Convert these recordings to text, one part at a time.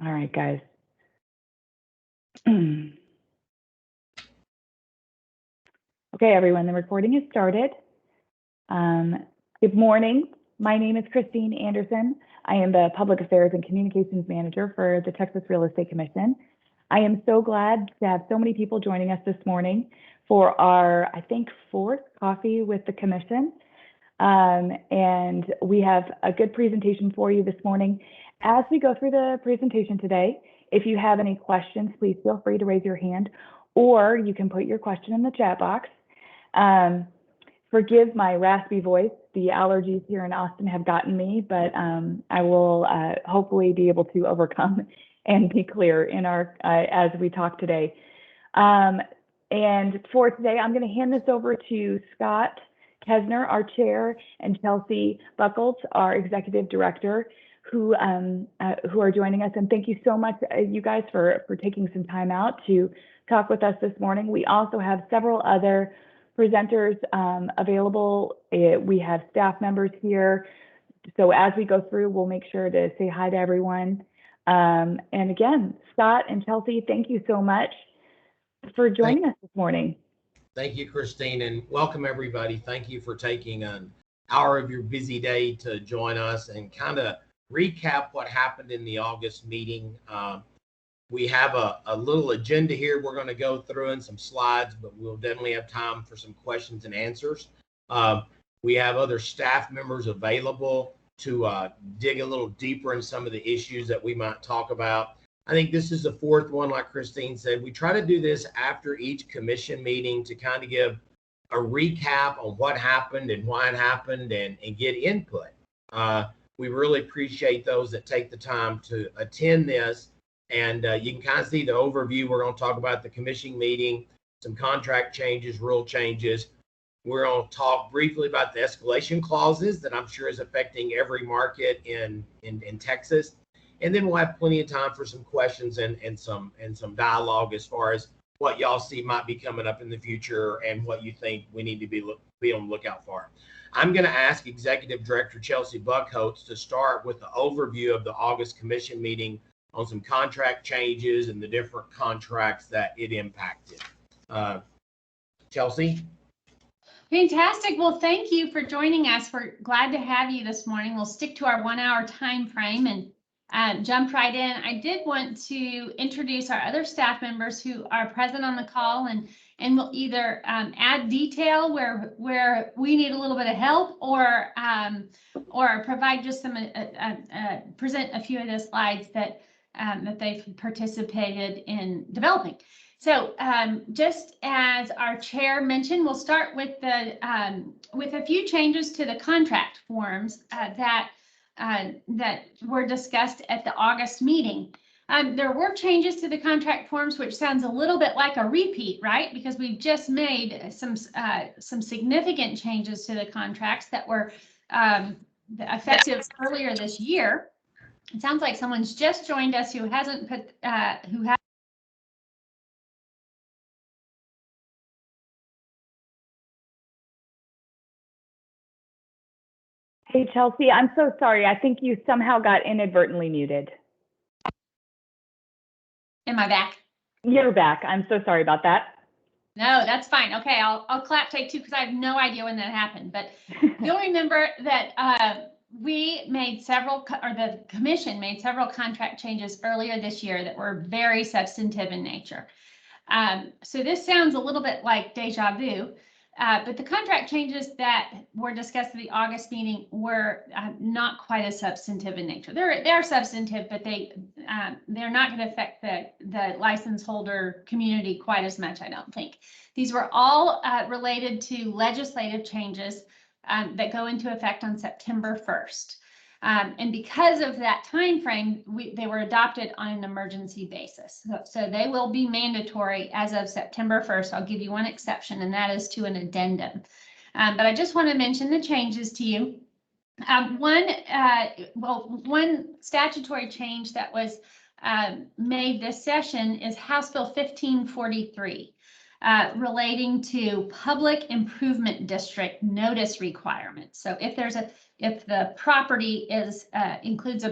All right, guys. Okay, everyone, the recording is started. Good morning. My name is Christine Anderson. I am the Public Affairs and Communications Manager for the Texas Real Estate Commission. I am so glad to have so many people joining us this morning for our, I think, 4th coffee with the Commission. And we have a good presentation for you this morning. As we go through the presentation today, if you have any questions, please feel free to raise your hand, or you can put your question in the chat box. Forgive my raspy voice. The allergies here in Austin have gotten me, but I will hopefully be able to overcome and be clear in our as we talk today. And for today, I'm going to hand this over to Scott Kesner, our chair, and Chelsea Buckles, our executive director, who are joining us. And thank you so much, you guys, for taking some time out to talk with us this morning. We also have several other presenters available. We have staff members here. So as we go through, we'll make sure to say hi to everyone. And again, Scott and Chelsea, thank you so much for joining us this morning. Thank you, Christine, and welcome everybody. Thank you for taking an hour of your busy day to join us and kind of recap what happened in the August meeting. We have a little agenda here we're going to go through and some slides, but we'll definitely have time for some questions and answers. We have other staff members available to dig a little deeper in some of the issues that we might talk about. I think this is the 4th one, like Christine said. We try to do this after each commission meeting to kind of give a recap on what happened and why it happened and get input. We really appreciate those that take the time to attend this. And you can kind of see the overview. We're going to talk about the commission meeting, some contract changes, rule changes. We're going to talk briefly about the escalation clauses that I'm sure is affecting every market in Texas. And then we'll have plenty of time for some questions and some dialogue as far as what y'all see might be coming up in the future and what you think we need to be on the lookout for. I'm going to ask Executive Director Chelsea Buckholtz to start with the overview of the August commission meeting on some contract changes and the different contracts that it impacted. Chelsea? Fantastic. Well, thank you for joining us. We're glad to have you this morning. We'll stick to our 1-hour time frame and jump right in. I did want to introduce our other staff members who are present on the call and will either add detail where we need a little bit of help or provide just some present a few of the slides that they've participated in developing. So just as our chair mentioned, we'll start with a few changes to the contract forms that were discussed at the August meeting. There were changes to the contract forms, which sounds a little bit like a repeat, right? Because we've just made some significant changes to the contracts that were effective earlier this year. It sounds like someone's just joined us who hasn't put Hey, Chelsea, I'm so sorry. I think you somehow got inadvertently muted. Am I back? You're back. I'm so sorry about that. No, that's fine. Okay, I'll clap take 2 because I have no idea when that happened. But you'll remember that we made the commission made several contract changes earlier this year that were very substantive in nature. So this sounds a little bit like deja vu. But the contract changes that were discussed at the August meeting were not quite as substantive in nature. They're substantive, but they're not going to affect the license holder community quite as much, I don't think. These were all related to legislative changes that go into effect on September 1st. And because of that time frame, they were adopted on an emergency basis. So they will be mandatory as of September 1st. I'll give you one exception, and that is to an addendum. But I just want to mention the changes to you. One statutory change that was made this session is House Bill 1543. Relating to public improvement district notice requirements. So if the property includes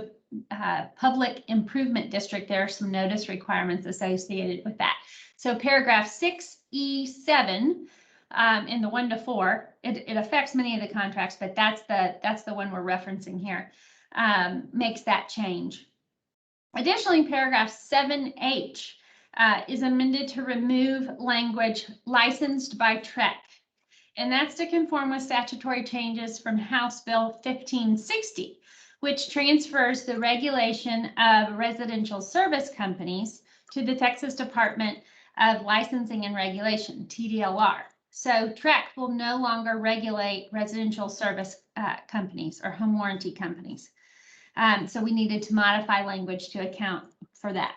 public improvement district, there are some notice requirements associated with that. So paragraph 6E7 in the 1 to 4, it affects many of the contracts, but that's the one we're referencing here, makes that change. Additionally, paragraph 7H is amended to remove language licensed by TREC. And that's to conform with statutory changes from House Bill 1560, which transfers the regulation of residential service companies to the Texas Department of Licensing and Regulation, TDLR. So TREC will no longer regulate residential service companies or home warranty companies. So we needed to modify language to account for that.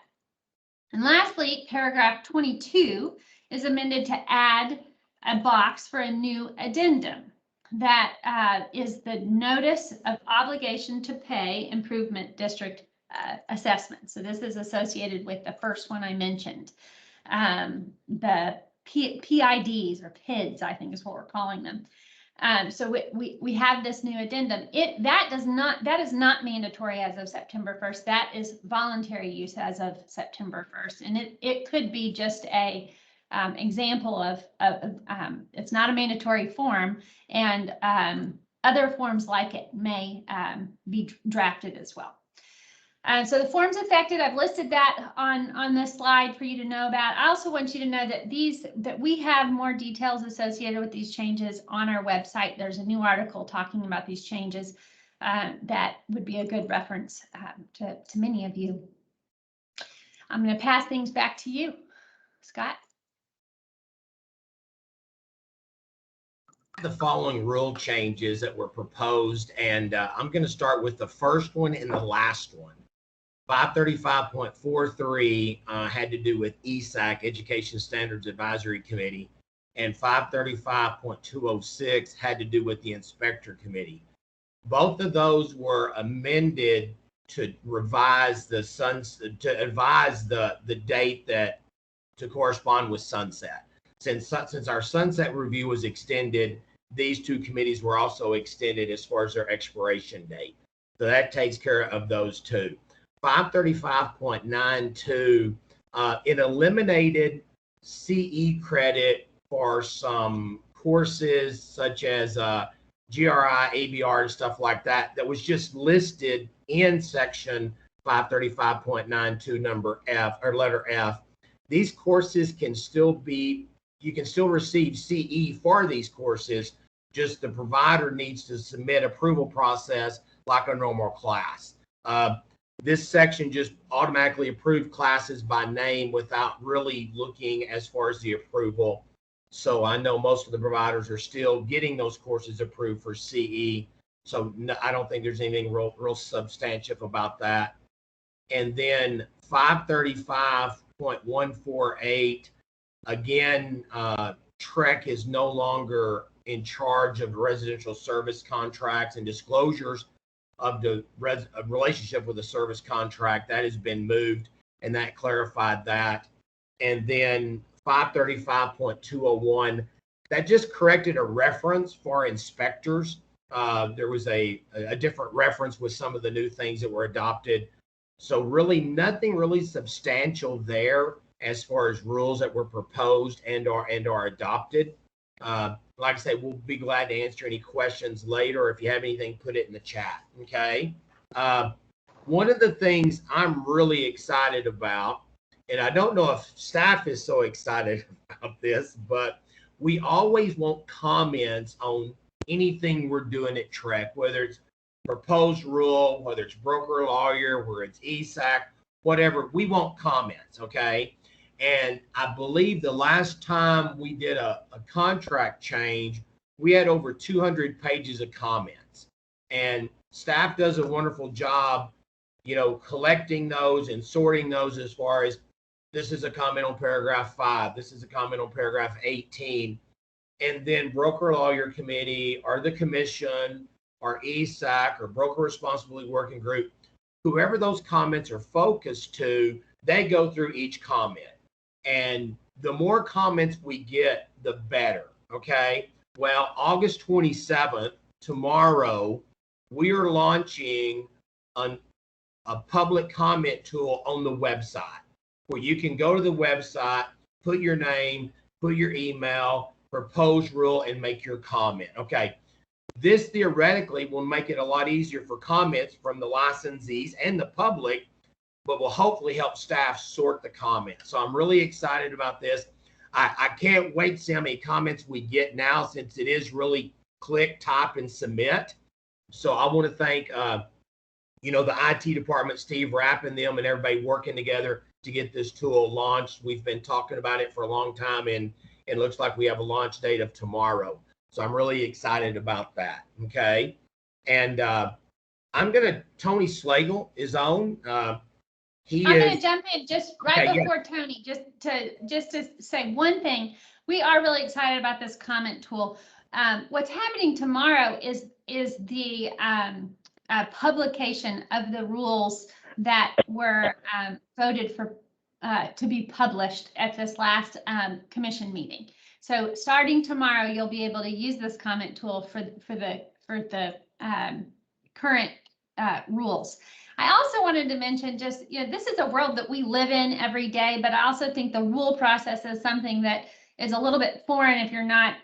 And lastly, paragraph 22 is amended to add a box for a new addendum. That is the notice of obligation to pay improvement district assessment. So this is associated with the first one I mentioned. The PIDs or PIDs, I think is what we're calling them. So we have this new addendum. That is not mandatory as of September 1st. That is voluntary use as of September 1st. And it could be just a example of it's not a mandatory form, and other forms like it may be drafted as well. So the forms affected, I've listed that on this slide for you to know about. I also want you to know that we have more details associated with these changes on our website. There's a new article talking about these changes that would be a good reference to many of you. I'm going to pass things back to you, Scott. The following rule changes that were proposed, and I'm going to start with the first one and the last one. 535.43 had to do with ESAC, Education Standards Advisory Committee, and 535.206 had to do with the Inspector Committee. Both of those were amended to revise the advise the date that to correspond with sunset. Since our sunset review was extended, these two committees were also extended as far as their expiration date. So that takes care of those two. 535.92, it eliminated CE credit for some courses such as GRI, ABR, and stuff like that, that was just listed in section 535.92 number F or letter F. These courses can still be, you can still receive CE for these courses, just the provider needs to submit approval process like a normal class. This section just automatically approved classes by name without really looking as far as the approval. So I know most of the providers are still getting those courses approved for CE. So no, I don't think there's anything real substantive about that. And then 535.148, again, TREC is no longer in charge of residential service contracts and disclosures of the relationship with the service contract. That has been moved, and that clarified that. And then 535.201, that just corrected a reference for inspectors. There was a different reference with some of the new things that were adopted. So really nothing really substantial there as far as rules that were proposed and are adopted. Like I said, we'll be glad to answer any questions later. If you have anything, put it in the chat, okay? One of the things I'm really excited about, and I don't know if staff is so excited about this, but we always want comments on anything we're doing at TREC, whether it's proposed rule, whether it's broker lawyer, whether it's ESAC, whatever, we want comments, okay? And I believe the last time we did a contract change, we had over 200 pages of comments. And staff does a wonderful job, you know, collecting those and sorting those as far as this is a comment on paragraph 5, this is a comment on paragraph 18. And then broker lawyer committee or the commission or ESAC or broker responsibility working group, whoever those comments are focused to, they go through each comment. And the more comments we get, the better, okay? Well, August 27th, tomorrow, we are launching a a public comment tool on the website where you can go to the website, put your name, put your email, propose rule, and make your comment. Okay. This theoretically will make it a lot easier for comments from the licensees and the public, but will hopefully help staff sort the comments. So I'm really excited about this. I can't wait to see how many comments we get now, since it is really click, type, and submit. So I want to thank, the IT department, Steve Rapp and them, and everybody working together to get this tool launched. We've been talking about it for a long time, and it looks like we have a launch date of tomorrow. So I'm really excited about that. Okay. And Tony Slagle is on. I'm going to jump in just right before Tony, just to say one thing. We are really excited about this comment tool. What's happening tomorrow is the publication of the rules that were voted for to be published at this last commission meeting. So starting tomorrow, you'll be able to use this comment tool for the current rules. I also wanted to mention this is a world that we live in every day, but I also think the rule process is something that is a little bit foreign if you're not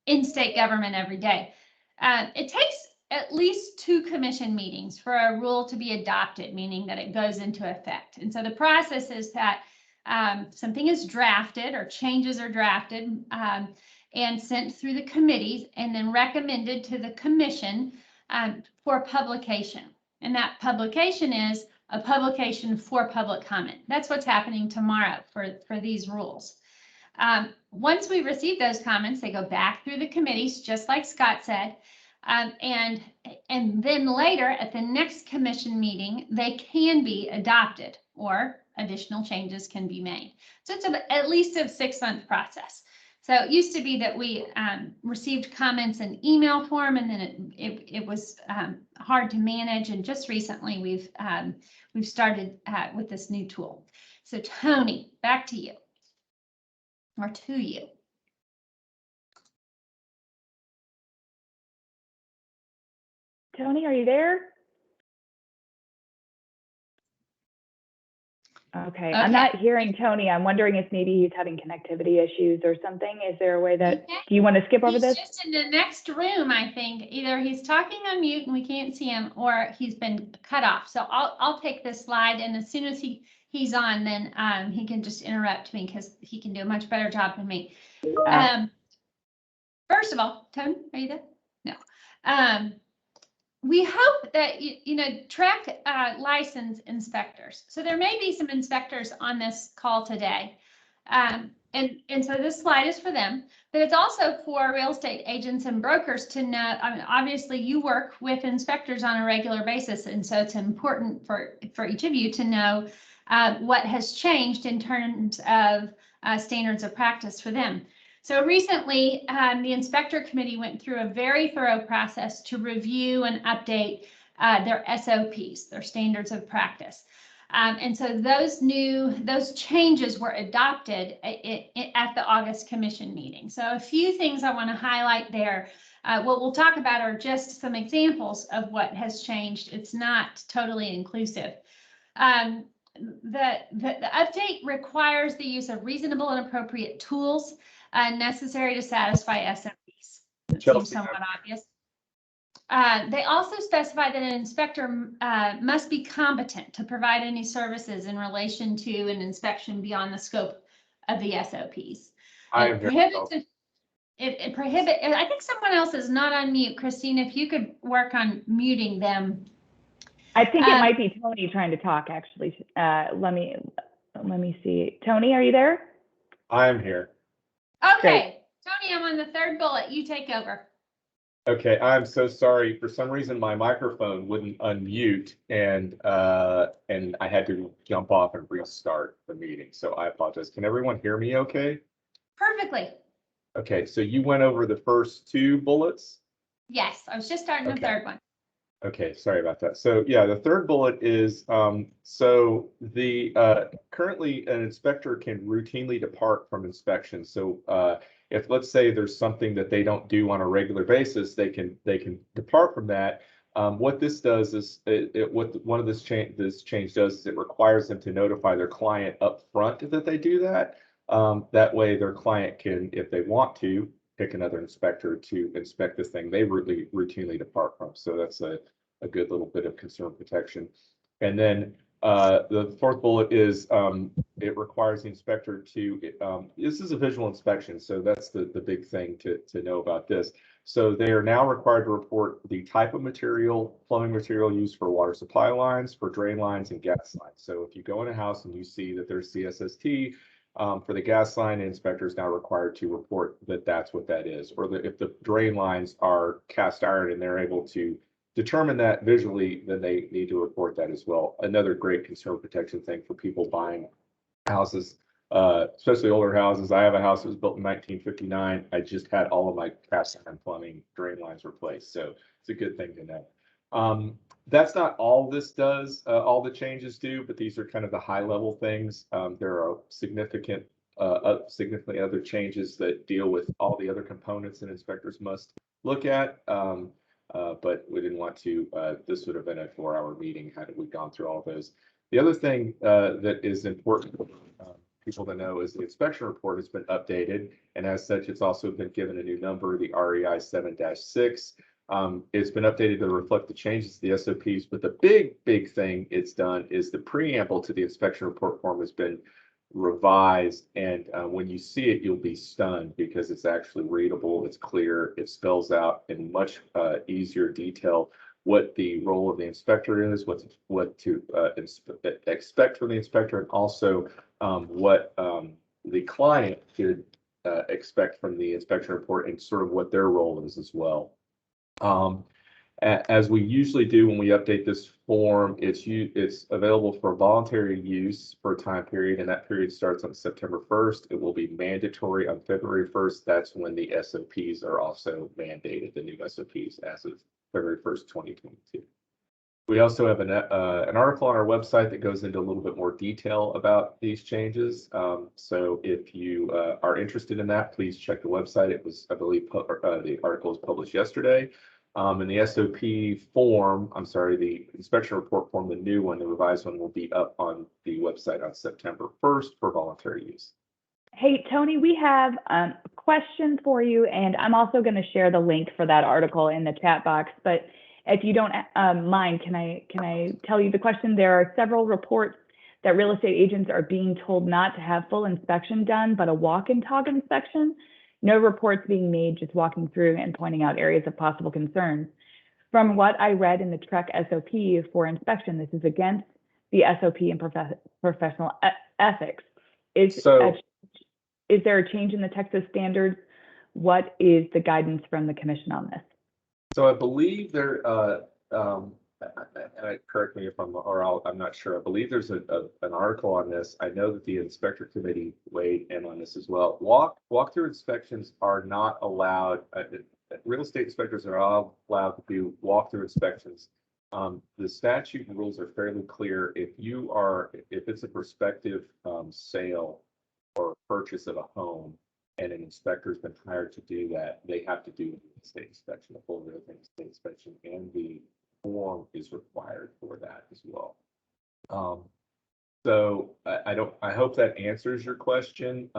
in state government every day. It takes at least 2 commission meetings for a rule to be adopted, meaning that it goes into effect. And so the process is that something is drafted or changes are drafted and sent through the committees and then recommended to the commission for publication. And that publication is a publication for public comment. That's what's happening tomorrow for these rules. Once we receive those comments, they go back through the committees, just like Scott said. And then later at the next commission meeting, they can be adopted or additional changes can be made. So it's at least a 6-month process. So it used to be that we received comments in email form, and then it was hard to manage. And just recently we've started with this new tool. So Tony, back to you, or to you. Tony, are you there? Okay, I'm not hearing Tony. I'm wondering if maybe he's having connectivity issues or something. Is there a way that, do you want to skip over this? He's just in the next room, I think. Either he's talking on mute and we can't see him, or he's been cut off. So I'll take this slide, and as soon as he's on, then he can just interrupt me, because he can do a much better job than me. First of all, Tony, are you there? No. We hope that, track license inspectors. So there may be some inspectors on this call today. And so this slide is for them, but it's also for real estate agents and brokers to know. I mean, obviously you work with inspectors on a regular basis. And so it's important for each of you to know what has changed in terms of standards of practice for them. So recently, the inspector committee went through a very thorough process to review and update their SOPs, their standards of practice. And so those changes were adopted at the August commission meeting. So a few things I want to highlight there. What we'll talk about are just some examples of what has changed. It's not totally inclusive. The update requires the use of reasonable and appropriate tools necessary to satisfy SOPs. It seems somewhat obvious. They also specify that an inspector must be competent to provide any services in relation to an inspection beyond the scope of the SOPs. It prohibits, I think someone else is not on mute. Christine, if you could work on muting them. I think it might be Tony trying to talk, actually. Let me see. Tony, are you there? I'm here. Okay, Great. Tony, I'm on the 3rd bullet. You take over. Okay, I'm so sorry. For some reason, my microphone wouldn't unmute, and I had to jump off and restart the meeting. So I apologize. Can everyone hear me okay? Perfectly. Okay, so you went over the first 2 bullets? Yes, I was just starting the 3rd one. Okay, sorry about that. So yeah, the 3rd bullet is, so the currently an inspector can routinely depart from inspection. So if, let's say, there's something that they don't do on a regular basis, they can depart from that. What this does is what one of this change does is it requires them to notify their client up front that they do that. That way their client can, if they want to, pick another inspector to inspect this thing they routinely depart from. So that's a good little bit of consumer protection. And then the fourth bullet is it requires the inspector to, this is a visual inspection, so that's the big thing to know about this. So they are now required to report the type of material, plumbing material used for water supply lines, for drain lines, and gas lines. So if you go in a house and you see that there's CSST for the gas line, the inspector is now required to report that that's what that is. Or if the drain lines are cast iron and they're able to determine that visually, then they need to report that as well. Another great consumer protection thing for people buying houses, especially older houses. I have a house that was built in 1959. I just had all of my cast iron plumbing drain lines replaced. So it's a good thing to know. That's not all this does, all the changes do, but these are kind of the high level things. There are significantly other changes that deal with all the other components that inspectors must look at. But we didn't want to, this would have been a 4-hour meeting had we gone through all of those. The other thing that is important for people to know is the inspection report has been updated, and as such, it's also been given a new number, the REI 7-6. It's been updated to reflect the changes to the SOPs, but the big thing it's done is the preamble to the inspection report form has been revised, and when you see it, you'll be stunned because it's actually readable, it's clear, it spells out in much easier detail what the role of the inspector is, what to expect from the inspector, and also what the client should expect from the inspection report and sort of what their role is as well. As we usually do when we update this form, it's available for voluntary use for a time period, and that period starts on September 1st. It will be mandatory on February 1st. That's when the SOPs are also mandated, the new SOPs as of February 1st, 2022. We also have an article on our website that goes into a little bit more detail about these changes. So if you are interested in that, please check the website. It was, I believe, the article was published yesterday. And the SOP form, I'm sorry, the inspection report form, the new one, the revised one, will be up on the website on September 1st for voluntary use. Hey, Tony, we have a question for you, and I'm also going to share the link for that article in the chat box. But if you don't mind, can I tell you the question? There are several reports that real estate agents are being told not to have full inspection done, but a walk and talk inspection. No reports being made, just walking through and pointing out areas of possible concerns. From what I read in the TREC SOP for inspection, this is against the SOP and professional ethics. Is there a change in the Texas standards? What is the guidance from the commission on this? So I believe there, correct me if I'm not sure. I believe there's an article on this. I know that the inspector committee weighed in on this as well. Walkthrough inspections are not allowed. Real estate inspectors are not allowed to do walkthrough inspections. The statute and rules are fairly clear. If it's a prospective sale or purchase of a home, and an inspector's been hired to do that, they have to do a real estate inspection, a full real estate inspection, and the form is required for that as well. So I hope that answers your question.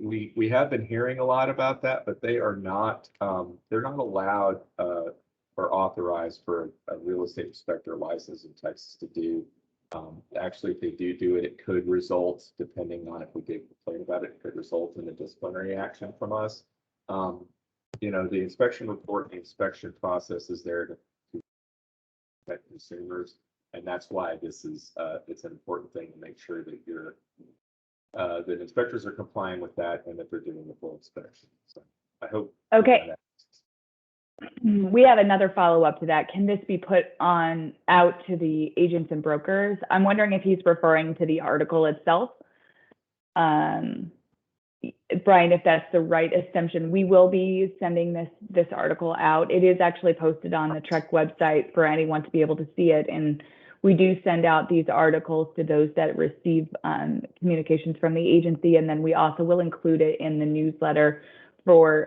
We have been hearing a lot about that, but they are not they're not allowed or authorized for a real estate inspector license in Texas to do. Actually, if they do it, it could result, depending on if we get complaint about it, it could result in a disciplinary action from us. You know, the inspection report, the inspection process is there to protect consumers, and that's why this is it's an important thing to make sure that that inspectors are complying with that and that they're doing the full inspection. So I hope. Okay. We have another follow-up to that. Can this be put out to the agents and brokers? I'm wondering if he's referring to the article itself. Brian, if that's the right assumption, we will be sending this article out. It is actually posted on the TREC website for anyone to be able to see it. And we do send out these articles to those that receive communications from the agency. And then we also will include it in the newsletter for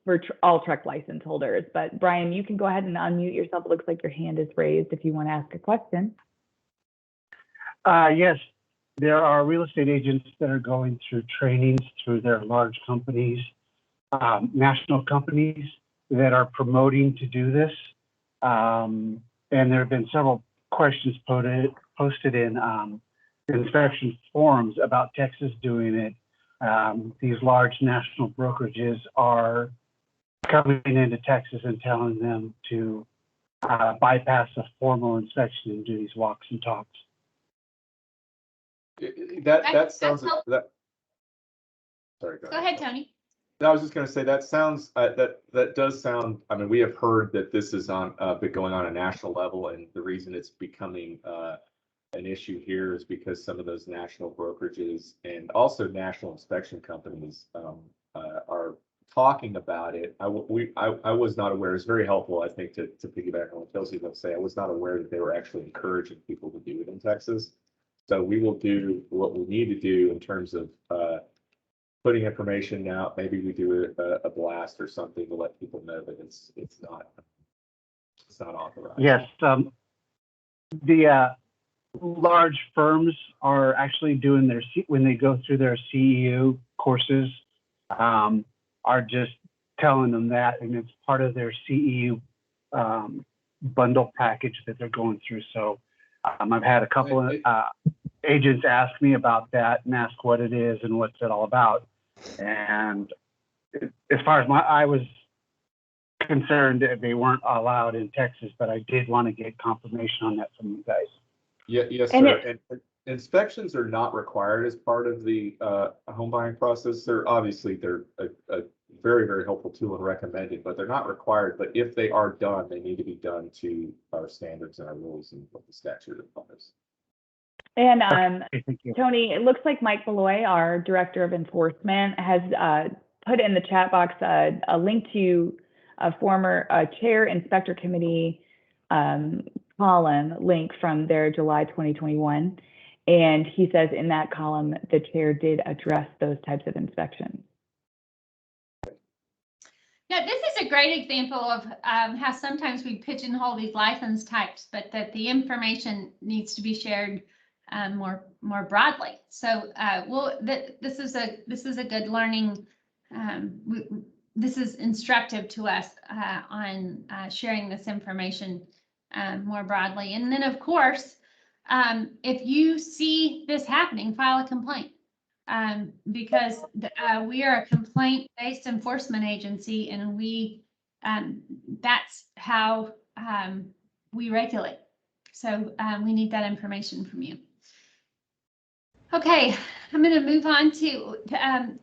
for all truck license holders. But Brian, you can go ahead and unmute yourself. It looks like your hand is raised if you want to ask a question. Yes, there are real estate agents that are going through trainings through their large companies, national companies that are promoting to do this. And there have been several questions posted in inspection forums about Texas doing it. These large national brokerages are coming into Texas and telling them to bypass a formal inspection and do these walks and talks. That sounds that. Sorry. Go ahead, Tony. I was just going to say that sounds that does sound. I mean, we have heard that this is been going on a national level, and the reason it's becoming an issue here is because some of those national brokerages and also national inspection companies are talking about it. I was not aware. It's very helpful, I think, to piggyback on what Kelsey's going to say. I was not aware that they were actually encouraging people to do it in Texas. So we will do what we need to do in terms of putting information out. Maybe we do a blast or something to let people know that it's not authorized. Yes, the large firms are actually doing their when they go through their CEU courses, are just telling them that, and it's part of their CEU bundle package that they're going through. So I've had a couple of agents ask me about that and ask what it is and what's it all about. And as far as I was concerned, they weren't allowed in Texas, but I did want to get confirmation on that from you guys. Yeah, yes, sir. And inspections are not required as part of the home buying process. They're a very, very helpful tool and recommended, but they're not required. But if they are done, they need to be done to our standards and our rules and what the statute requires. And Okay, Tony, it looks like Mike Beloy, our Director of Enforcement, has put in the chat box a link to a former Chair Inspector Committee column link from their July 2021. And he says in that column, the chair did address those types of inspections. Now, this is a great example of how sometimes we pigeonhole these license types, but that the information needs to be shared more broadly. So this is a good learning. This is instructive to us on sharing this information more broadly. And then, of course, if you see this happening, file a complaint. Because we are a complaint-based enforcement agency, and that's how we regulate. So we need that information from you. Okay, I'm going to move on to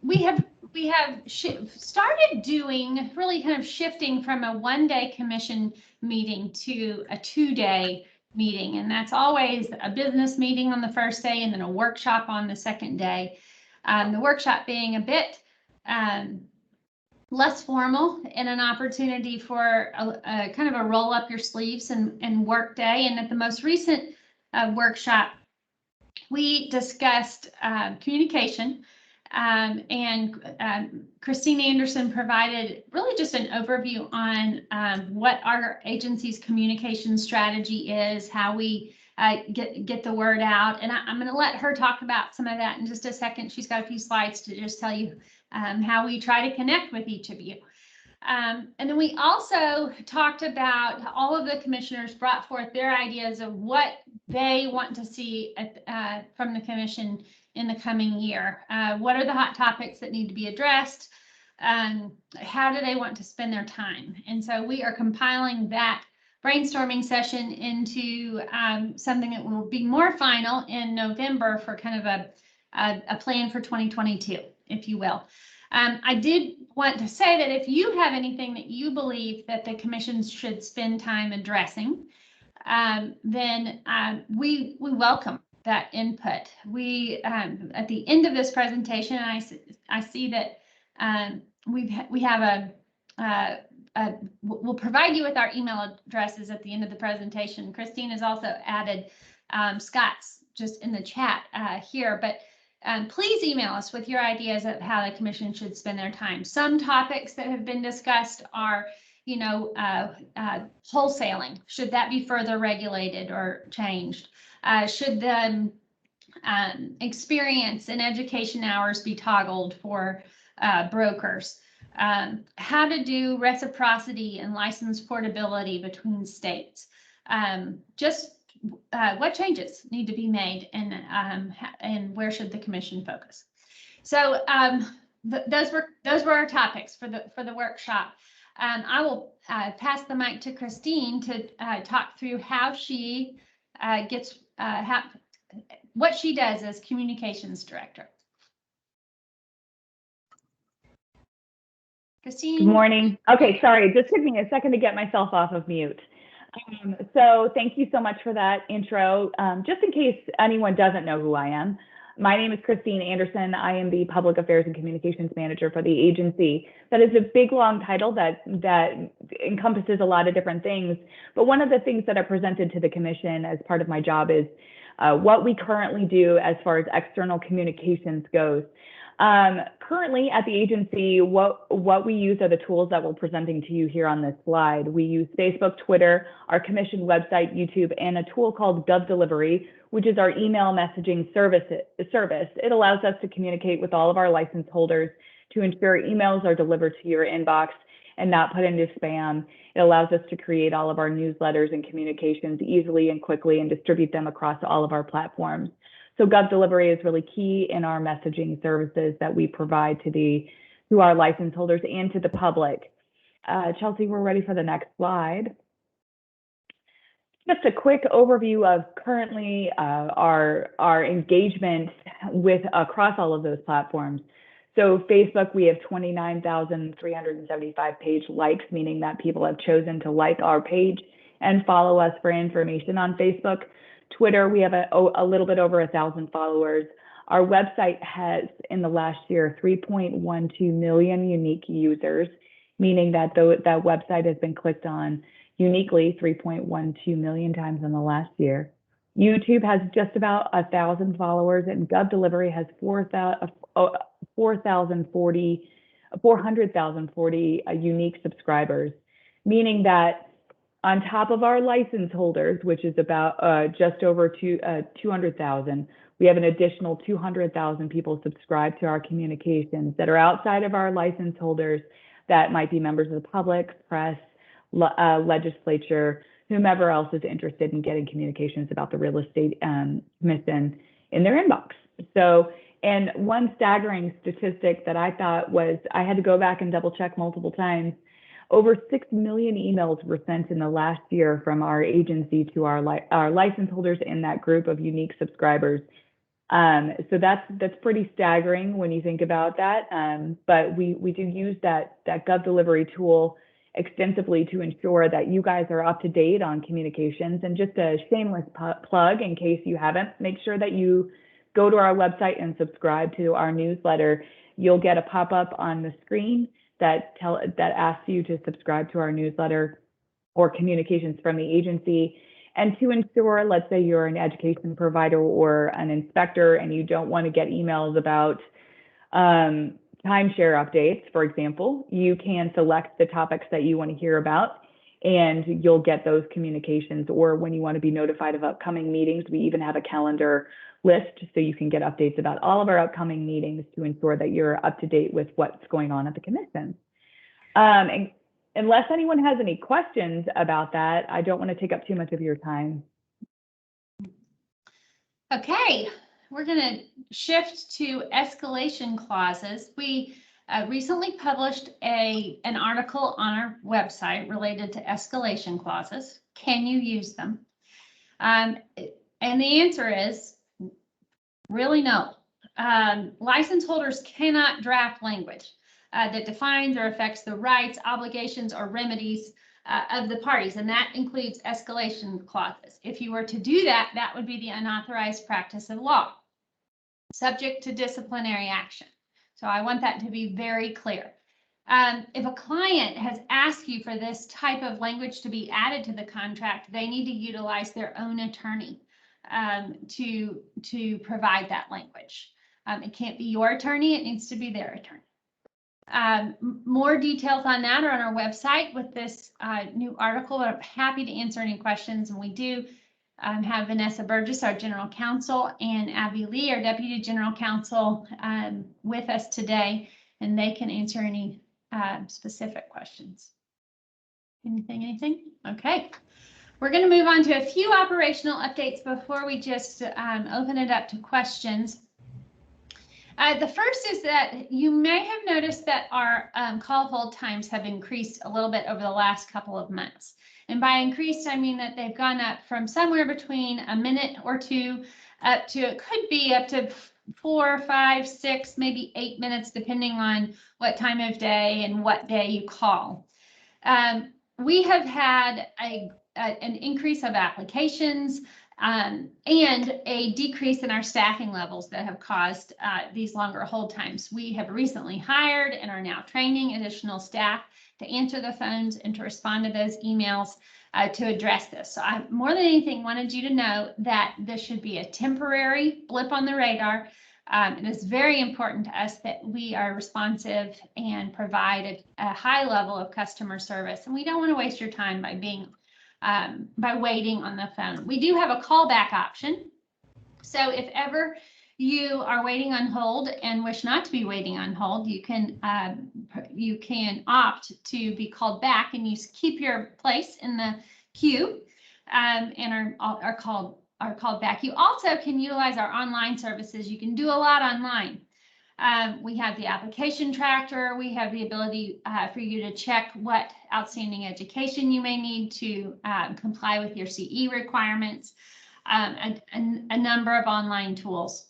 we have started doing really kind of shifting from a one-day commission meeting to a two-day meeting, and that's always a business meeting on the first day and then a workshop on the second day. The workshop being a bit less formal and an opportunity for a kind of a roll up your sleeves and work day. And at the most recent workshop, we discussed communication, and Christine Anderson provided really just an overview on what our agency's communication strategy is, how we get the word out. And I'm going to let her talk about some of that in just a second. She's got a few slides to just tell you how we try to connect with each of you. And then we also talked about all of the commissioners brought forth their ideas of what they want to see from the commission in the coming year. What are the hot topics that need to be addressed? How do they want to spend their time? And so we are compiling that brainstorming session into something that will be more final in November for kind of a plan for 2022, if you will. I did want to say that if you have anything that you believe that the commission should spend time addressing, then we welcome that input. We at the end of this presentation, I see that we have we'll provide you with our email addresses at the end of the presentation. Christine has also added Scott's just in the chat here, but please email us with your ideas of how the commission should spend their time. Some topics that have been discussed are, wholesaling. Should that be further regulated or changed? Should the experience and education hours be toggled for brokers? How to do reciprocity and license portability between states? What changes need to be made, and where should the commission focus? So those were our topics for the workshop. I will pass the mic to Christine to talk through how she what she does as communications director. Christine. Good morning. Okay, sorry, it just took me a second to get myself off of mute. So thank you so much for that intro. Just in case anyone doesn't know who I am, my name is Christine Anderson. I am the Public Affairs and Communications Manager for the agency. That is a big, long title that encompasses a lot of different things. But one of the things that I presented to the commission as part of my job is what we currently do as far as external communications goes. Currently at the agency, what we use are the tools that we're presenting to you here on this slide. We use Facebook, Twitter, our commission website, YouTube, and a tool called GovDelivery, which is our email messaging service. It allows us to communicate with all of our license holders to ensure emails are delivered to your inbox and not put into spam. It allows us to create all of our newsletters and communications easily and quickly and distribute them across all of our platforms. So GovDelivery is really key in our messaging services that we provide to our license holders and to the public. Chelsea, we're ready for the next slide. Just a quick overview of currently our engagement across all of those platforms. So Facebook, we have 29,375 page likes, meaning that people have chosen to like our page and follow us for information on Facebook. Twitter, we have a little bit over 1,000 followers. Our website has, in the last year, 3.12 million unique users, meaning that that website has been clicked on uniquely 3.12 million times in the last year. YouTube has just about 1,000 followers, and GovDelivery has 400,040 unique subscribers, meaning that on top of our license holders, which is about just over 200,000, we have an additional 200,000 people subscribed to our communications that are outside of our license holders, that might be members of the public, press, legislature, whomever else is interested in getting communications about the real estate commission in their inbox. So, and one staggering statistic that I thought was, I had to go back and double check multiple times, over 6 million emails were sent in the last year from our agency to our license holders in that group of unique subscribers. So that's pretty staggering when you think about that. But we do use that GovDelivery tool extensively to ensure that you guys are up to date on communications. And just a shameless plug, in case you haven't, make sure that you go to our website and subscribe to our newsletter. You'll get a pop-up on the screen that asks you to subscribe to our newsletter or communications from the agency. And to ensure, let's say you're an education provider or an inspector and you don't want to get emails about timeshare updates, for example, you can select the topics that you want to hear about and you'll get those communications. Or when you want to be notified of upcoming meetings, we even have a calendar list so you can get updates about all of our upcoming meetings to ensure that you're up to date with what's going on at the commission. And unless anyone has any questions about that, I don't want to take up too much of your time. Okay, we're going to shift to escalation clauses. We recently published an article on our website related to escalation clauses. Can you use them? And the answer is really no. License holders cannot draft language that defines or affects the rights, obligations, or remedies of the parties, and that includes escalation clauses. If you were to do that, that would be the unauthorized practice of law, subject to disciplinary action. So I want that to be very clear. If a client has asked you for this type of language to be added to the contract, they need to utilize their own attorney to provide that language. It can't be your attorney, it needs to be their attorney. More details on that are on our website with this new article, but I'm happy to answer any questions. And we do have Vanessa Burgess, our general counsel, and Abby Lee, our deputy general counsel, with us today, and they can answer any specific questions. Anything? Okay. We're going to move on to a few operational updates before we just open it up to questions. The first is that you may have noticed that our call hold times have increased a little bit over the last couple of months. And by increased, I mean that they've gone up from somewhere between a minute or two up to, it could be up to 4, 5, 6, maybe 8 minutes, depending on what time of day and what day you call. We have had an increase of applications and a decrease in our staffing levels that have caused these longer hold times. We have recently hired and are now training additional staff to answer the phones and to respond to those emails to address this. So I, more than anything, wanted you to know that this should be a temporary blip on the radar. It is very important to us that we are responsive and provide a high level of customer service. And we don't want to waste your time by being by waiting on the phone. We do have a callback option. So if ever you are waiting on hold and wish not to be waiting on hold, you can opt to be called back, and you keep your place in the queue and are called back. You also can utilize our online services. You can do a lot online. We have the application tracker. We have the ability for you to check what outstanding education you may need to comply with your CE requirements, a number of online tools.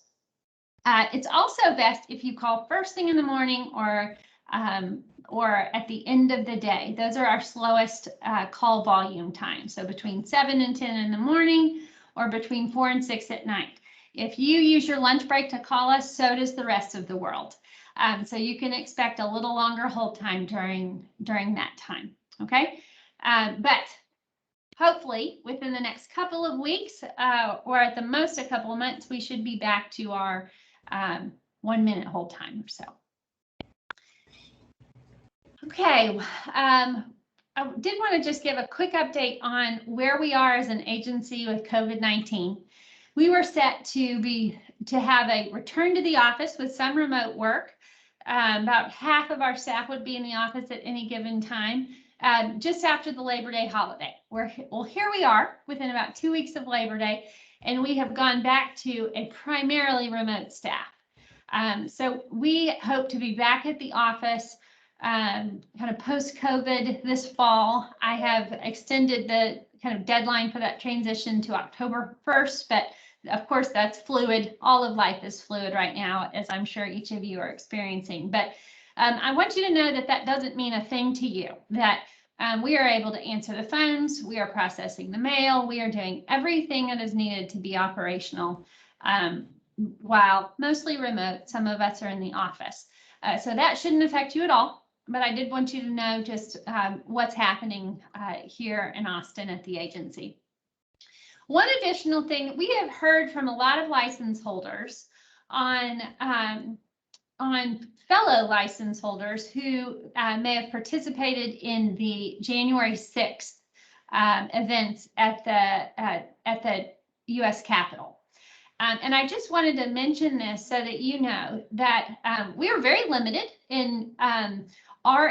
It's also best if you call first thing in the morning or at the end of the day. Those are our slowest call volume times. So between 7 and 10 in the morning or between 4 and 6 at night. If you use your lunch break to call us, so does the rest of the world. So you can expect a little longer hold time during that time, okay? But hopefully within the next couple of weeks or at the most a couple of months, we should be back to our 1 minute hold time or so. Okay, I did want to just give a quick update on where we are as an agency with COVID-19. We were set to have a return to the office with some remote work. About half of our staff would be in the office at any given time, just after the Labor Day holiday. Well, here we are within about 2 weeks of Labor Day, and we have gone back to a primarily remote staff. So we hope to be back at the office kind of post-COVID this fall. I have extended the kind of deadline for that transition to October 1st, but of course that's fluid. All of life is fluid right now, as I'm sure each of you are experiencing. But I want you to know that that doesn't mean a thing to you, that we are able to answer the phones, we are processing the mail, we are doing everything that is needed to be operational while mostly remote. Some of us are in the office. So that shouldn't affect you at all. But I did want you to know just what's happening here in Austin at the agency. One additional thing, we have heard from a lot of license holders on fellow license holders who may have participated in the January 6th events at the U.S. Capitol. And I just wanted to mention this so that you know that we are very limited in our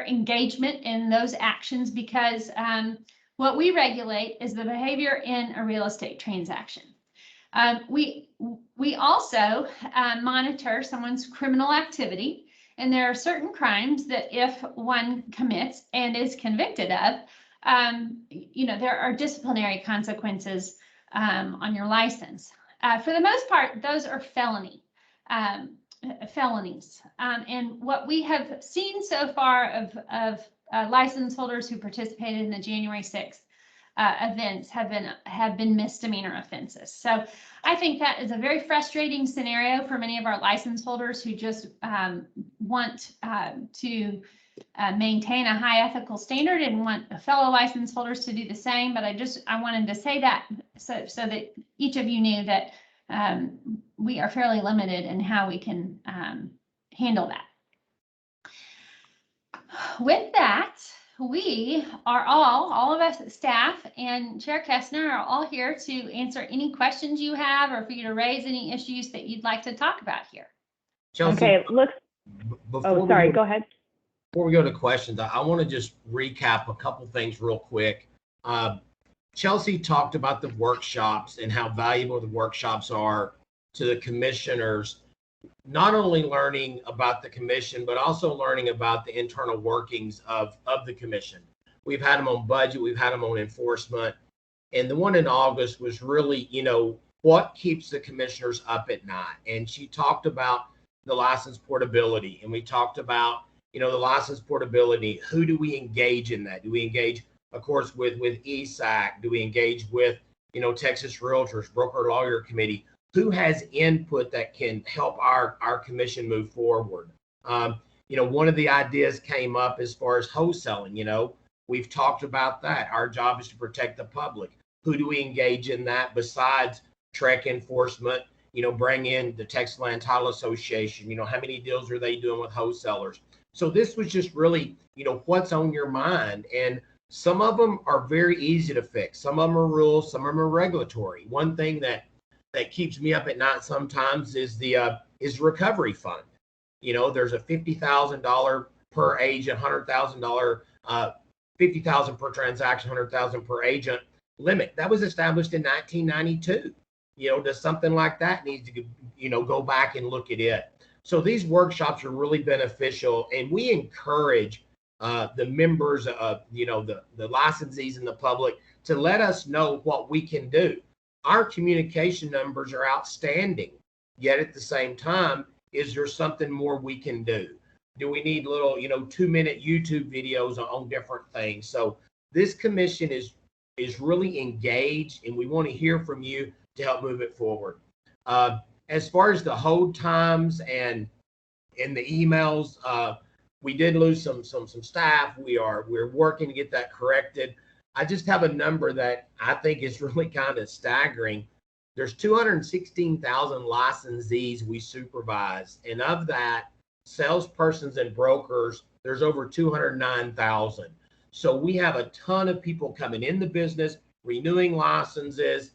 engagement in those actions because what we regulate is the behavior in a real estate transaction. We also monitor someone's criminal activity, and there are certain crimes that if one commits and is convicted of, there are disciplinary consequences on your license. For the most part, those are felonies. And what we have seen so far of license holders who participated in the January 6th events have been misdemeanor offenses. So I think that is a very frustrating scenario for many of our license holders who just want to maintain a high ethical standard and want fellow license holders to do the same. But I wanted to say that so that each of you knew that we are fairly limited in how we can handle that. With that, we are all of us staff and Chair Kestner are all here to answer any questions you have or for you to raise any issues that you'd like to talk about here. Chelsea, Okay, looks, oh, sorry, go ahead. Before we go to questions, I want to just recap a couple things real quick. Chelsea talked about the workshops and how valuable the workshops are to the commissioners, not only learning about the commission, but also learning about the internal workings of the commission. We've had them on budget, we've had them on enforcement, and the one in August was really, what keeps the commissioners up at night. And she talked about the license portability, and we talked about, the license portability. Who do we engage in that? Do we engage, of course, with ESAC? Do we engage with, Texas Realtors, Broker Lawyer Committee? Who has input that can help our commission move forward? One of the ideas came up as far as wholesaling. We've talked about that. Our job is to protect the public. Who do we engage in that besides TREC enforcement? Bring in the Texas Land Title Association. How many deals are they doing with wholesalers? So this was just really, what's on your mind. And some of them are very easy to fix. Some of them are rules, some of them are regulatory. One thing that keeps me up at night sometimes is the recovery fund. There's a $50,000 per agent, $100,000, $50,000 per transaction, $100,000 per agent limit. That was established in 1992. Does something like that need to go back and look at it? So these workshops are really beneficial, and we encourage the members of the licensees and the public to let us know what we can do. Our communication numbers are outstanding, yet at the same time, is there something more we can do? Do we need little 2-minute YouTube videos on different things? So this commission is really engaged, and we want to hear from you to help move it forward. As far as the hold times and the emails, we did lose some staff. We're working to get that corrected. I just have a number that I think is really kind of staggering. There's 216,000 licensees we supervise, and of that, salespersons and brokers, there's over 209,000. So we have a ton of people coming in the business, renewing licenses,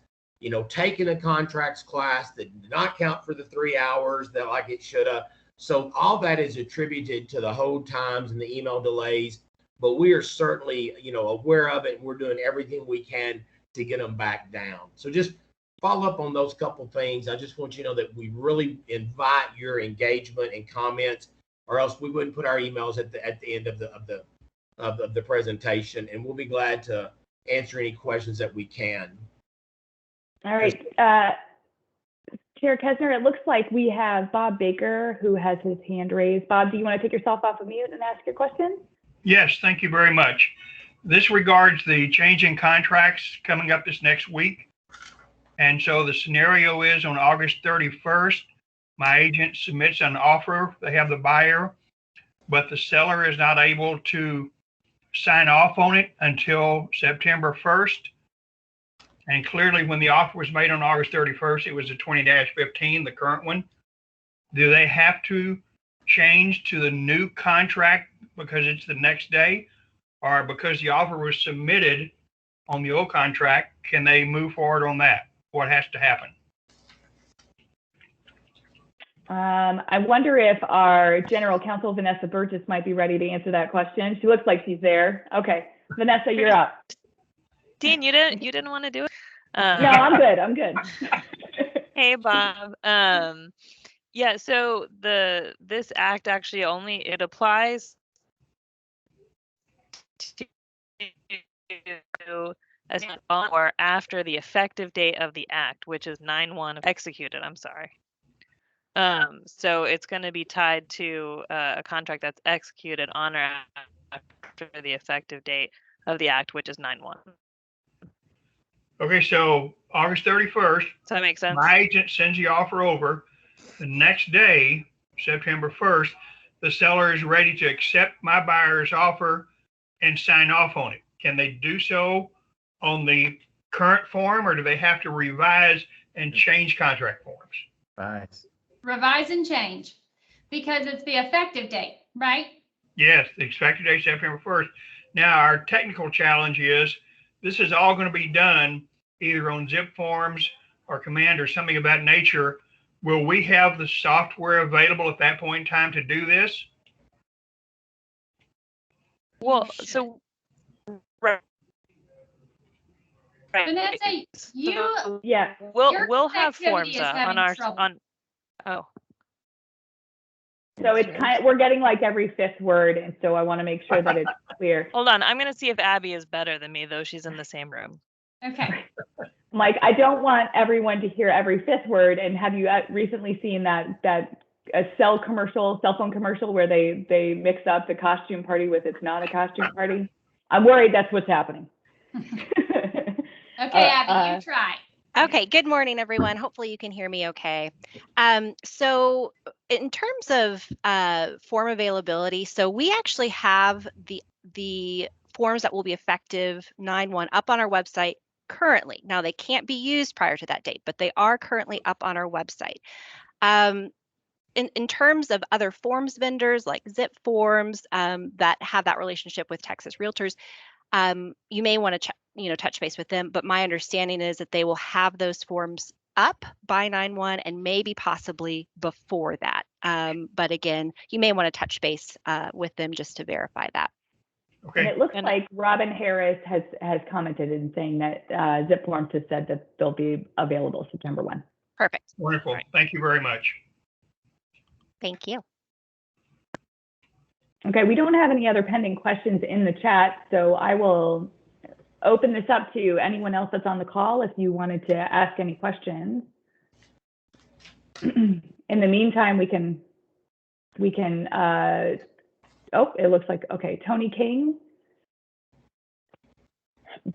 taking a contracts class that did not count for the 3 hours that like it should have. So all that is attributed to the hold times and the email delays, but we are certainly, aware of it, and we're doing everything we can to get them back down. So just follow up on those couple things. I just want you to know that we really invite your engagement and comments, or else we wouldn't put our emails at the end of the presentation, and we'll be glad to answer any questions that we can. All right. Chair Kestner, it looks like we have Bob Baker who has his hand raised. Bob, do you want to take yourself off of mute and ask your question? Yes, thank you very much. This regards the change in contracts coming up this next week. And so the scenario is on August 31st, my agent submits an offer. They have the buyer, but the seller is not able to sign off on it until September 1st. And clearly, when the offer was made on August 31st, it was a 20-15, the current one. Do they have to change to the new contract because it's the next day? Or because the offer was submitted on the old contract, can they move forward on that? What has to happen? I wonder if our General Counsel, Vanessa Burgess, might be ready to answer that question. She looks like she's there. Okay, Vanessa, you're up. Dean, you didn't want to do it? No, I'm good. Hey, Bob. Yeah, so this act actually it applies to or after the effective date of the act, which is 9/1 executed. I'm sorry. So it's going to be tied to a contract that's executed on or after the effective date of the act, which is 9/1. Okay, so August 31st. Does that make sense? My agent sends the offer over. The next day, September 1st, the seller is ready to accept my buyer's offer and sign off on it. Can they do so on the current form, or do they have to revise and change contract forms? Revise and change, because it's the effective date, right? Yes, the expected date September 1st. Now, our technical challenge is this is all going to be done either on zip forms or command or something of that nature. Will we have the software available at that point in time to do this? Well, so right. Vanessa, you, Yeah. your We'll have connectivity forms is on having our trouble. oh. So it's kind of, we're getting like every fifth word, and so I want to make sure that it's clear. Hold on, I'm gonna see if Abby is better than me, though she's in the same room. Okay. Mike, I don't want everyone to hear every fifth word. And have you recently seen that a cell phone commercial where they mix up the costume party with it's not a costume party? I'm worried that's what's happening. Okay, Abby, you try. Okay, good morning, everyone. Hopefully you can hear me okay. So in terms of form availability, so we actually have the forms that will be effective 9/1 up on our website currently. Now, they can't be used prior to that date, but they are currently up on our website. In terms of other forms vendors like Zip Forms that have that relationship with Texas Realtors, you may want to touch base with them, but my understanding is that they will have those forms up by 9/1 and maybe possibly before that. But again, you may want to touch base with them just to verify that. Okay. And it looks like Robin Harris has commented in saying that Zip Forms has said that they'll be available September 1. Perfect. Wonderful. Right. Thank you very much. Thank you. Okay, we don't have any other pending questions in the chat, so I will open this up to anyone else that's on the call if you wanted to ask any questions. In the meantime, we can oh, it looks like, okay, Tony King.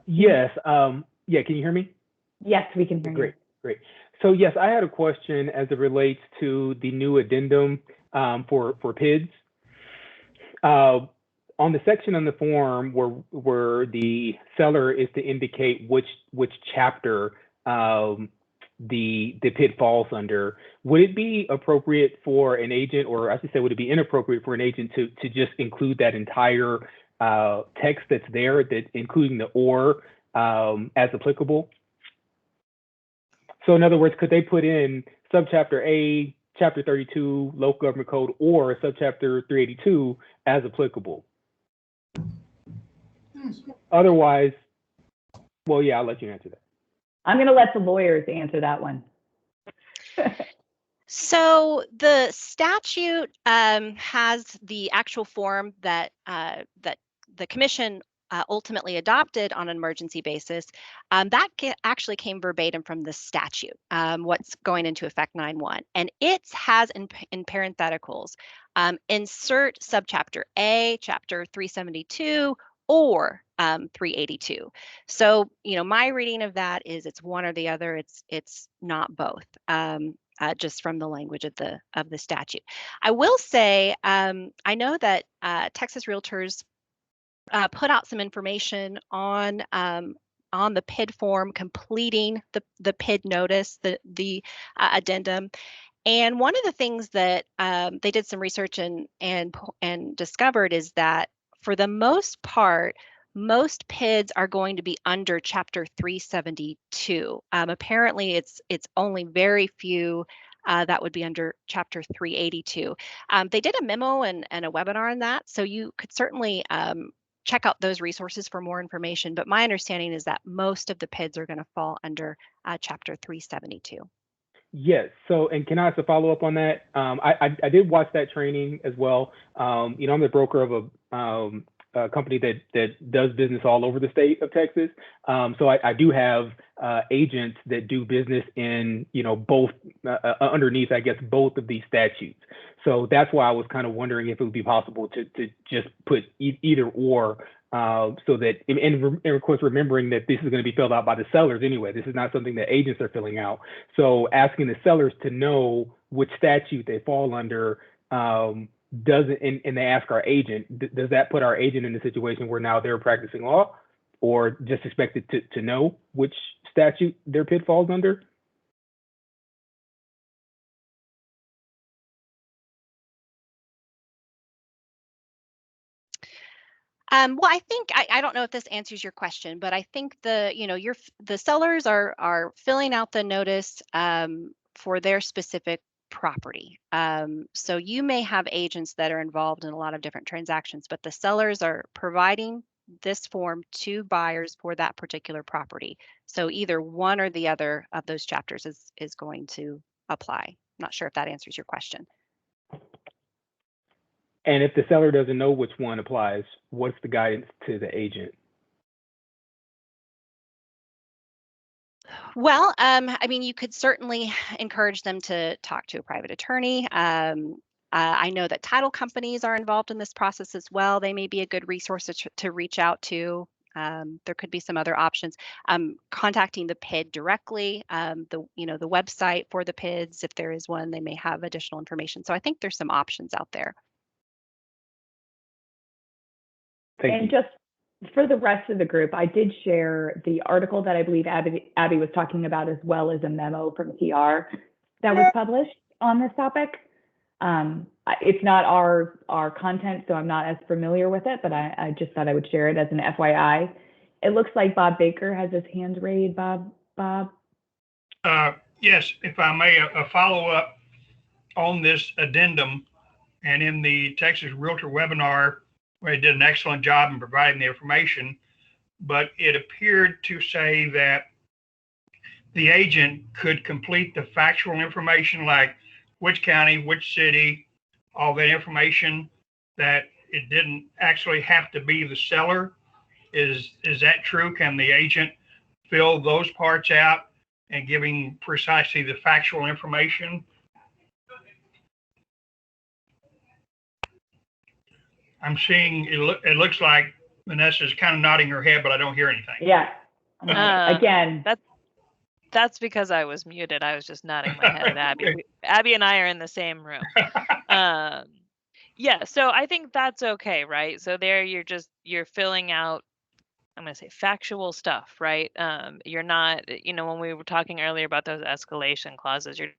Yes. Yeah, can you hear me? Yes, we can hear you. Great. So yes, I had a question as it relates to the new addendum for PIDs. On the section on the form where the seller is to indicate which chapter the PID falls under, would it be appropriate for an agent, or I should say, would it be inappropriate for an agent to just include that entire text that's there, that including the or as applicable? So in other words, could they put in subchapter A, chapter 32, local government code, or subchapter 382 as applicable? Otherwise, well, yeah, I'll let you answer that. I'm going to let the lawyers answer that one. So the statute has the actual form that that the commission ultimately adopted on an emergency basis. That actually came verbatim from the statute, what's going into effect 9/1, and it has in parentheticals, insert subchapter A, chapter 372, or 382. So, my reading of that is it's one or the other. It's not both. Just from the language of the statute. I will say, I know that Texas Realtors put out some information on the PID form, completing the PID notice, the addendum. And one of the things that they did some research and discovered is that for the most part, most PIDs are going to be under Chapter 372. Apparently, it's only very few that would be under Chapter 382. They did a memo and a webinar on that, so you could certainly check out those resources for more information. But my understanding is that most of the PIDs are going to fall under Chapter 372. Yes. So, and can I ask a follow up on that? I did watch that training as well. I'm the broker of a company that does business all over the state of Texas. So I do have agents that do business in, both underneath, I guess, both of these statutes. So that's why I was kind of wondering if it would be possible to just put either or, so that, and of course, remembering that this is going to be filled out by the sellers anyway. This is not something that agents are filling out. So asking the sellers to know which statute they fall under doesn't, and they ask our agent, does that put our agent in a situation where now they're practicing law, or just expected to know which statute their PID falls under? Well, I think I don't know if this answers your question, but I think the sellers are filling out the notice for their specific property. So you may have agents that are involved in a lot of different transactions, but the sellers are providing this form to buyers for that particular property. So either one or the other of those chapters is going to apply. I'm not sure if that answers your question. And if the seller doesn't know which one applies, what's the guidance to the agent? Well, I mean, you could certainly encourage them to talk to a private attorney. I know that title companies are involved in this process as well. They may be a good resource to reach out to. There could be some other options. Contacting the PID directly, the website for the PIDs, if there is one, they may have additional information. So I think there's some options out there. Thank you. Just for the rest of the group, I did share the article that I believe Abby was talking about, as well as a memo from TR that was published on this topic. It's not our content, so I'm not as familiar with it, but I just thought I would share it as an FYI. It looks like Bob Baker has his hand raised. Bob? Yes, if I may, a follow-up on this addendum, and in the Texas Realtor webinar, where they did an excellent job in providing the information, but it appeared to say that the agent could complete the factual information, like which county, which city, all that information, that it didn't actually have to be the seller. Is that true? Can the agent fill those parts out and giving precisely the factual information? I'm seeing it looks like Vanessa's kind of nodding her head, but I don't hear anything. Yeah. Again. That's because I was muted. I was just nodding my head at Abby. Okay. Abby and I are in the same room. Yeah, so I think that's okay, right? So there you're filling out, I'm going to say, factual stuff, right? You're not, when we were talking earlier about those escalation clauses, you're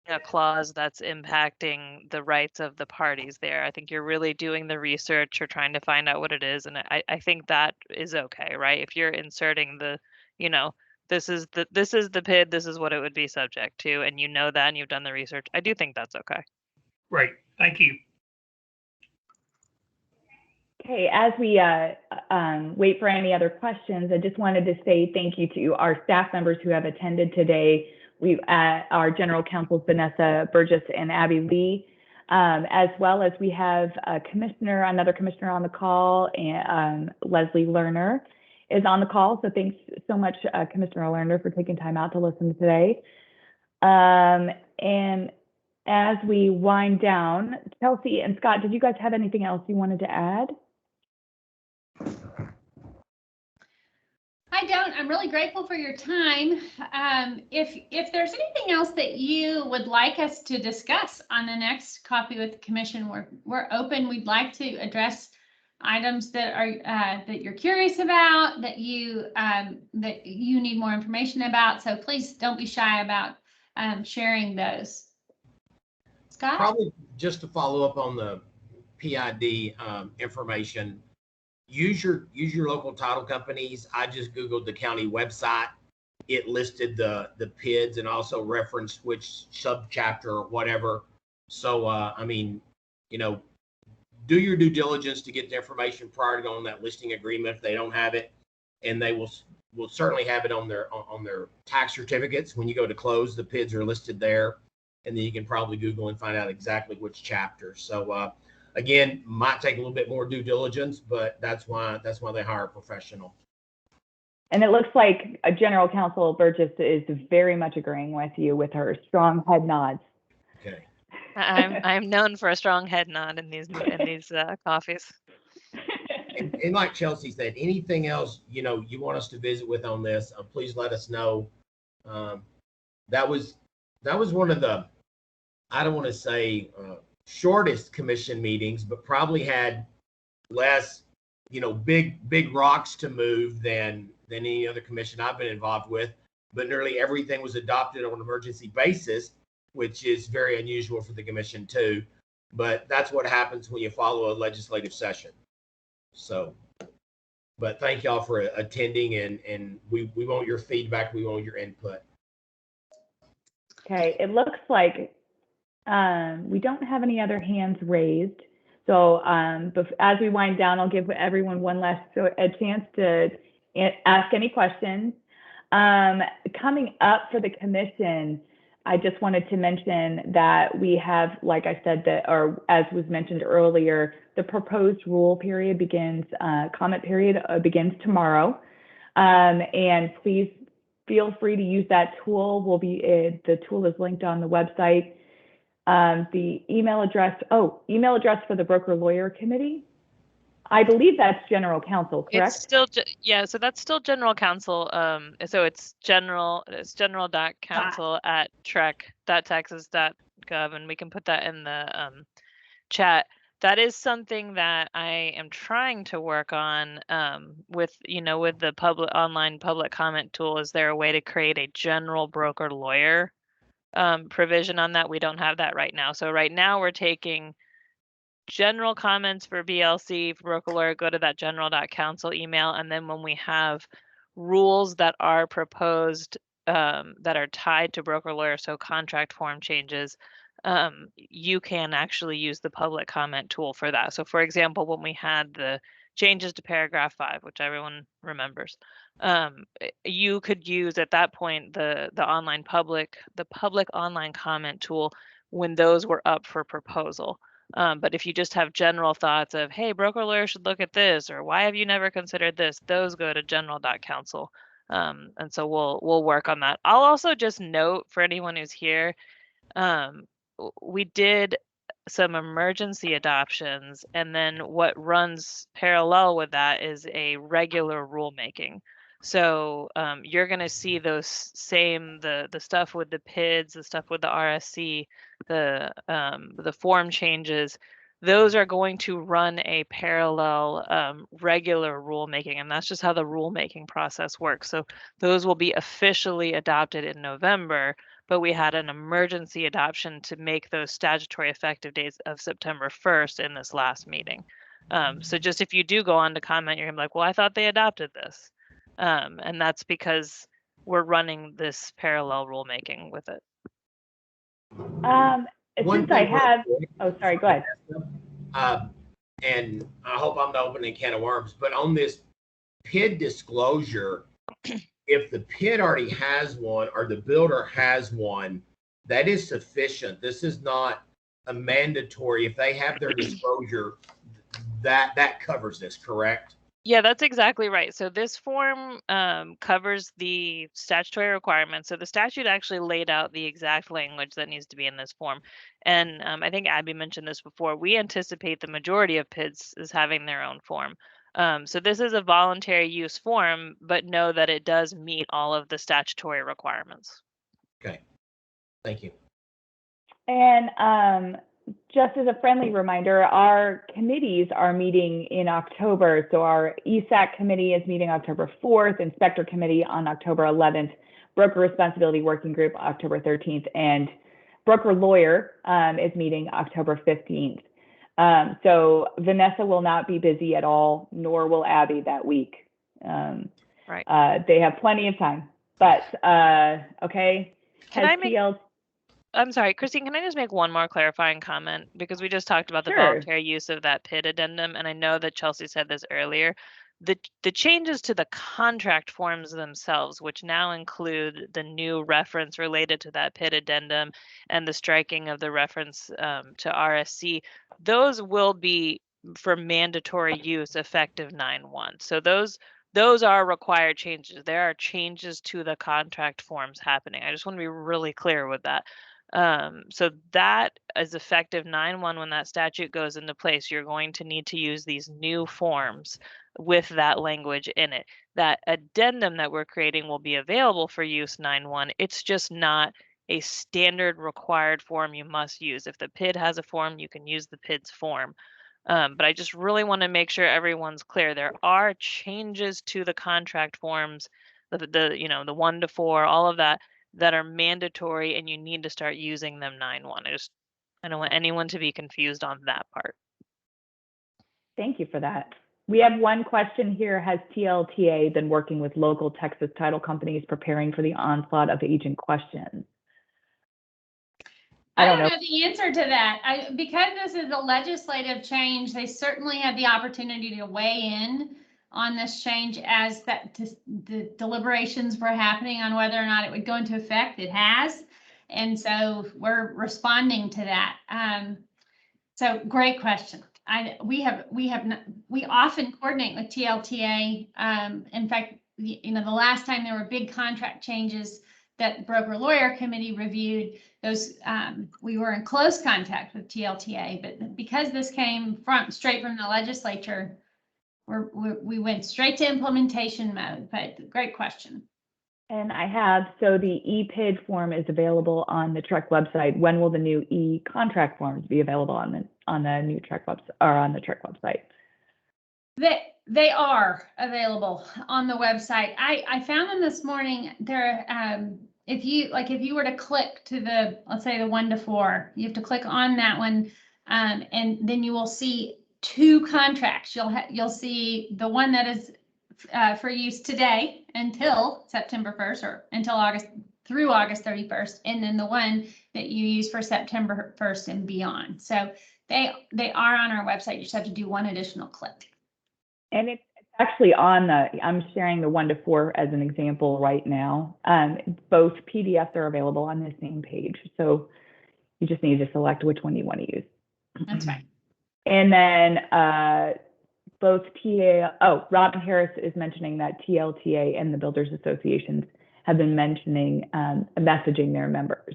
a clause that's impacting the rights of the parties there. I think you're really doing the research, you're trying to find out what it is, and I think that is okay, right? If you're inserting the, this is the PID, this is what it would be subject to, and you know that and you've done the research, I do think that's okay. Great, thank you. Okay, as we wait for any other questions, I just wanted to say thank you to our staff members who have attended today. Our General Counsels, Vanessa Burgess and Abby Lee, as well as we have another commissioner on the call, and Leslie Lerner is on the call. So thanks so much, Commissioner Lerner, for taking time out to listen today. And as we wind down, Chelsea and Scott, did you guys have anything else you wanted to add? I don't. I'm really grateful for your time. If there's anything else that you would like us to discuss on the next Coffee with the Commission, we're open. We'd like to address items that are that you're curious about, that you need more information about. So please don't be shy about sharing those. Scott? Probably just to follow up on the PID information. Use your local title companies. I just Googled the county website. It listed the PIDs and also referenced which subchapter or whatever. So, I mean, do your due diligence to get the information prior to going on that listing agreement if they don't have it. And they will certainly have it on their tax certificates. When you go to close, the PIDs are listed there. And then you can probably Google and find out exactly which chapter. So, again, might take a little bit more due diligence, but that's why they hire a professional. And it looks like General Counsel Burgess is very much agreeing with you with her strong head nods. Okay. I'm known for a strong head nod in these coffees. And like Chelsea said, anything else you want us to visit with on this, please let us know. That was one of the, I don't want to say shortest commission meetings, but probably had less, big rocks to move than any other commission I've been involved with. But nearly everything was adopted on an emergency basis, which is very unusual for the commission too. But that's what happens when you follow a legislative session. So, but thank y'all for attending, and we want your feedback. We want your input. Okay, it looks like we don't have any other hands raised. So as we wind down, I'll give everyone one last a chance to ask any questions. Coming up for the commission, I just wanted to mention that we have, like I said, or as was mentioned earlier, the proposed rule period begins, comment period begins tomorrow. And please feel free to use that tool. The tool is linked on the website. The email address for the broker lawyer committee. I believe that's general counsel, correct? It's still, yeah, so that's still general counsel. So it's general.counsel@trek.texas.gov, and we can put that in the chat. That is something that I am trying to work on with the online public comment tool. Is there a way to create a general broker lawyer provision on that? We don't have that right now. So right now we're taking general comments for BLC, for broker lawyer, go to that general.counsel email. And then when we have rules that are proposed that are tied to broker lawyer, so contract form changes, you can actually use the public comment tool for that. So for example, when we had the changes to paragraph 5, which everyone remembers, you could use at that point the public online comment tool when those were up for proposal. But if you just have general thoughts of, hey, broker lawyer should look at this, or why have you never considered this, those go to general.counsel. And so we'll work on that. I'll also just note for anyone who's here, we did some emergency adoptions, and then what runs parallel with that is a regular rulemaking. So you're going to see those same the stuff with the PIDs, the stuff with the RSC, the form changes. Those are going to run a parallel regular rulemaking, and that's just how the rulemaking process works. So those will be officially adopted in November, but we had an emergency adoption to make those statutory effective dates of September 1st in this last meeting. So just if you do go on to comment, you're gonna be like, well, I thought they adopted this. And that's because we're running this parallel rulemaking with it. Since I have, oh, sorry, go ahead. And I hope I'm not opening a can of worms, but on this PID disclosure, if the PID already has one or the builder has one, that is sufficient. This is not a mandatory. If they have their disclosure, that covers this, correct? Yeah, that's exactly right. So this form covers the statutory requirements. So the statute actually laid out the exact language that needs to be in this form. And I think Abby mentioned this before. We anticipate the majority of PIDs is having their own form. So this is a voluntary use form, but know that it does meet all of the statutory requirements. Okay, thank you. And just as a friendly reminder, our committees are meeting in October. So our ESAC committee is meeting October 4th, Inspector Committee on October 11th, Broker Responsibility Working Group October 13th, and Broker Lawyer is meeting October 15th. So Vanessa will not be busy at all, nor will Abby that week. Right. They have plenty of time, but okay. I'm sorry, Christine, can I just make one more clarifying comment? Because we just talked about the Sure. voluntary use of that PID addendum, and I know that Chelsea said this earlier. The changes to the contract forms themselves, which now include the new reference related to that PID addendum and the striking of the reference to RSC, those will be for mandatory use effective 9/1. So those are required changes. There are changes to the contract forms happening. I just want to be really clear with that. So that is effective 9/1 when that statute goes into place. You're going to need to use these new forms with that language in it. That addendum that we're creating will be available for use 9/1. It's just not a standard required form you must use. If the PID has a form, you can use the PID's form. But I just really want to make sure everyone's clear. There are changes to the contract forms, the 1 to 4, all of that are mandatory, and you need to start using them 9/1. I don't want anyone to be confused on that part. Thank you for that. We have one question here. Has TLTA been working with local Texas title companies preparing for the onslaught of agent questions? I don't know the answer to that. Because this is a legislative change, they certainly have the opportunity to weigh in on this change as the deliberations were happening on whether or not it would go into effect. It has. And so we're responding to that. So great question. We often coordinate with TLTA. In fact, the last time there were big contract changes that broker lawyer committee reviewed, those we were in close contact with TLTA, but because this came straight from the legislature, we went straight to implementation mode. But great question. And so the e-PID form is available on the TREC website. When will the new e-contract forms be available on the new TREC website or on the TREC website? They are available on the website. I found them this morning. They're if you were to click to let's say the 1 to 4, you have to click on that one, and then you will see 2 contracts. You'll see the one that is for use today until September 1st or until through August 31st, and then the one that you use for September 1st and beyond. So they are on our website. You just have to do one additional click. And it's actually I'm sharing the 1 to 4 as an example right now. Both PDFs are available on the same page. So you just need to select which one you want to use. That's right. And then both Robin Harris is mentioning that TLTA and the Builders Associations have been messaging their members.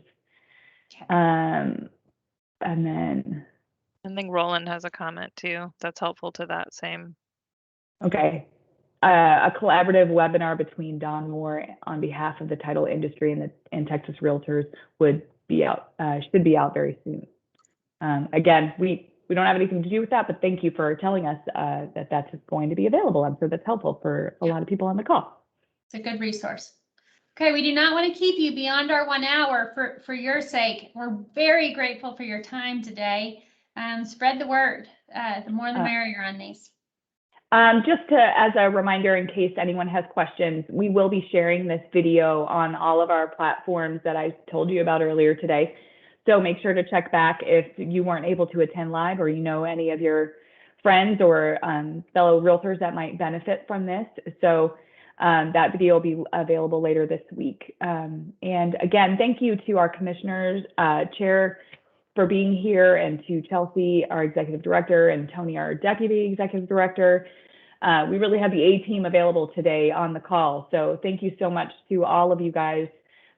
Okay. And then I think Roland has a comment too. That's helpful to that same. Okay. A collaborative webinar between Don Moore on behalf of the title industry and Texas Realtors should be out very soon. Again, we don't have anything to do with that, but thank you for telling us that that's going to be available. I'm sure that's helpful for a lot of people on the call. It's a good resource. Okay, we do not want to keep you beyond our 1 hour for your sake. We're very grateful for your time today. Spread the word. The more the merrier on these. Just as a reminder, in case anyone has questions, we will be sharing this video on all of our platforms that I told you about earlier today. So make sure to check back if you weren't able to attend live or you know any of your friends or fellow realtors that might benefit from this. So that video will be available later this week. And again, thank you to our commissioners, Chair, for being here, and to Chelsea, our executive director, and Tony, our deputy executive director. We really have the A-team available today on the call. So thank you so much to all of you guys,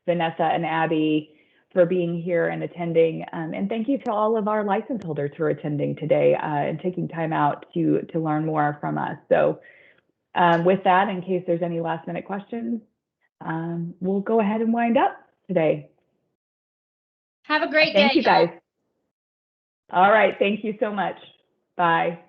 Vanessa and Abby, for being here and attending. And thank you to all of our license holders who are attending today and taking time out to learn more from us. So with that, in case there's any last minute questions, we'll go ahead and wind up today. Have a great day. Thank you guys. All right. Thank you so much. Bye.